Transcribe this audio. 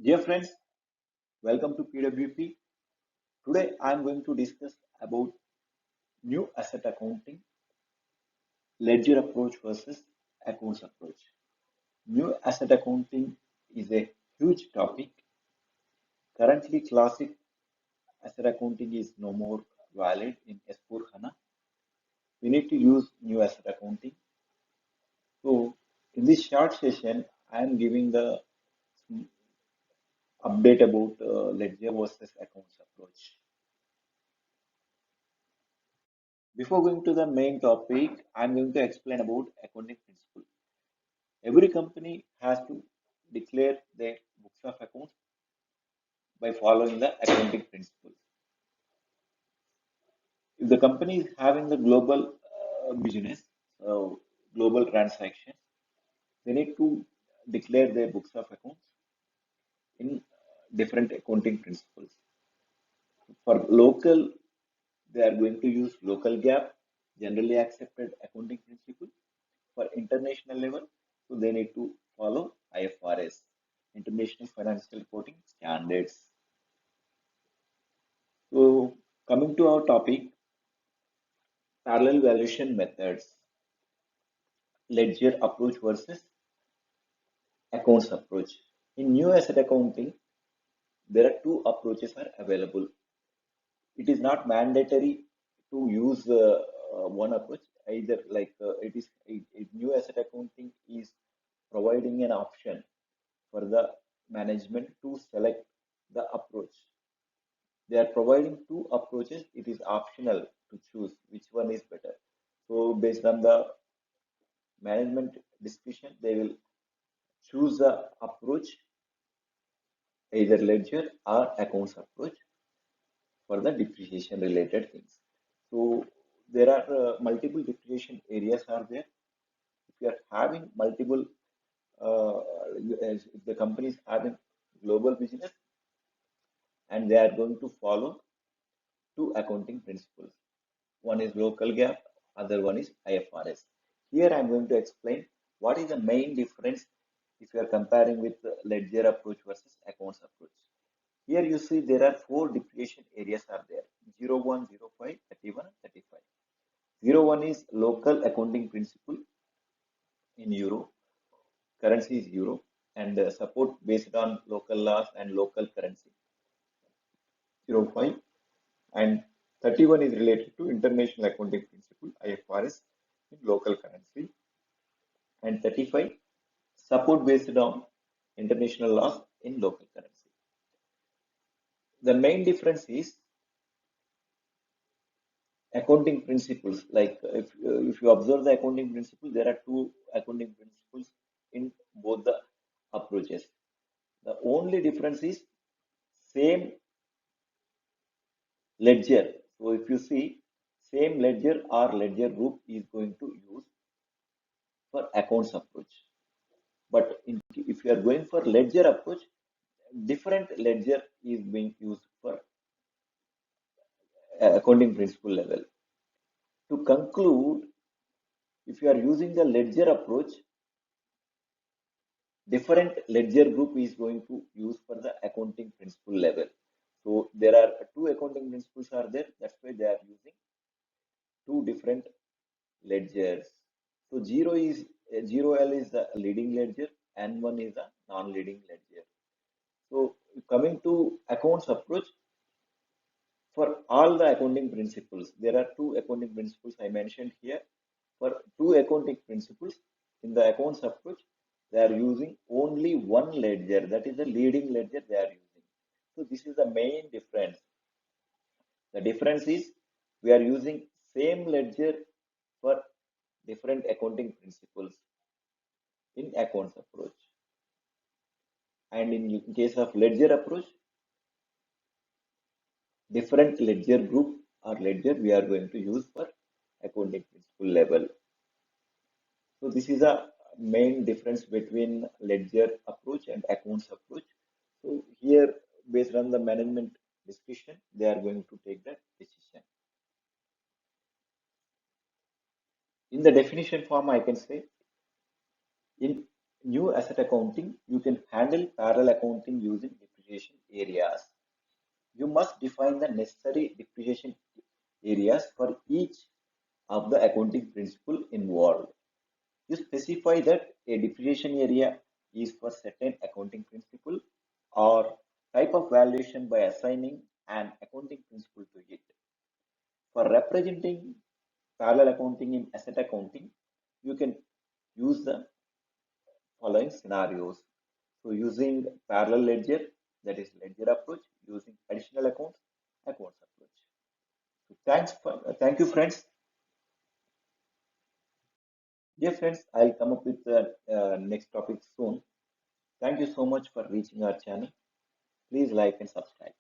Dear friends, welcome to PWP. Today I am going to discuss about new asset accounting, ledger approach versus accounts approach. New asset accounting is a huge topic. Currently, classic asset accounting is no more valid in S4HANA. We need to use new asset accounting. So, in this short session, I am giving the update about ledger versus accounts approach. Before going to the main topic, I'm going to explain about accounting principle. Every company has to declare their books of accounts by following the accounting principles. If the company is having the global business, global transactions, they need to declare their books of accounts in different accounting principles. For local, they are going to use local GAAP, generally accepted accounting principle. For international level, so they need to follow IFRS, International Financial Reporting Standards. So coming to our topic, parallel valuation methods, ledger approach versus accounts approach. In new asset accounting, there are two approaches are available. It is not mandatory to use one approach. Either like new asset accounting is providing an option for the management to select the approach. They are providing two approaches. It is optional to choose which one is better. So based on the management discussion, they will choose the approach, either ledger or accounts approach for the depreciation related things. So there are multiple depreciation areas are there. If you are having multiple, if the company is having global business and they are going to follow two accounting principles. One is local GAAP, other one is IFRS. Here I am going to explain what is the main difference if you are comparing with the ledger approach versus accounts approach. Here you see there are four depreciation areas are there: 01, 05, 31, 35. 01 is local accounting principle in euro, currency is euro, and support based on local laws and local currency. 05 and 31 is related to international accounting principle IFRS in local currency, and 35 support based on international laws in local currency. The main difference is accounting principles. Like if you observe the accounting principle, there are two accounting principles in both the approaches. The only difference is same ledger. So if you see, same ledger or ledger group is going to use for accounts approach. But if you are going for ledger approach, different ledger is being used for accounting principle level. To conclude, if you are using the ledger approach, different ledger group is going to use for the accounting principle level. So there are two accounting principles are there. That's why they are using two different ledgers. So 0L is the leading ledger and one is the non-leading ledger. So coming to accounts approach, for all the accounting principles, there are two accounting principles I mentioned here. For two accounting principles in the accounts approach, they are using only one ledger, that is the leading ledger they are using. So this is the main difference. The difference is we are using same ledger for different accounting principles in accounts approach. And in case of ledger approach, different ledger group or ledger we are going to use for accounting principle level. So this is a main difference between ledger approach and accounts approach. So here, based on the management discussion, they are going to take that decision. In the definition form, I can say in new asset accounting, you can handle parallel accounting using depreciation areas. You must define the necessary depreciation areas for each of the accounting principle involved. You specify that a depreciation area is for certain accounting principle or type of valuation by assigning an accounting principle to it. For representing parallel accounting in asset accounting, you can use the following scenarios. So using parallel ledger, that is ledger approach, using additional accounts, accounts approach. So thank you friends. Dear friends, I'll come up with the next topic soon. Thank you so much for reaching our channel. Please like and subscribe.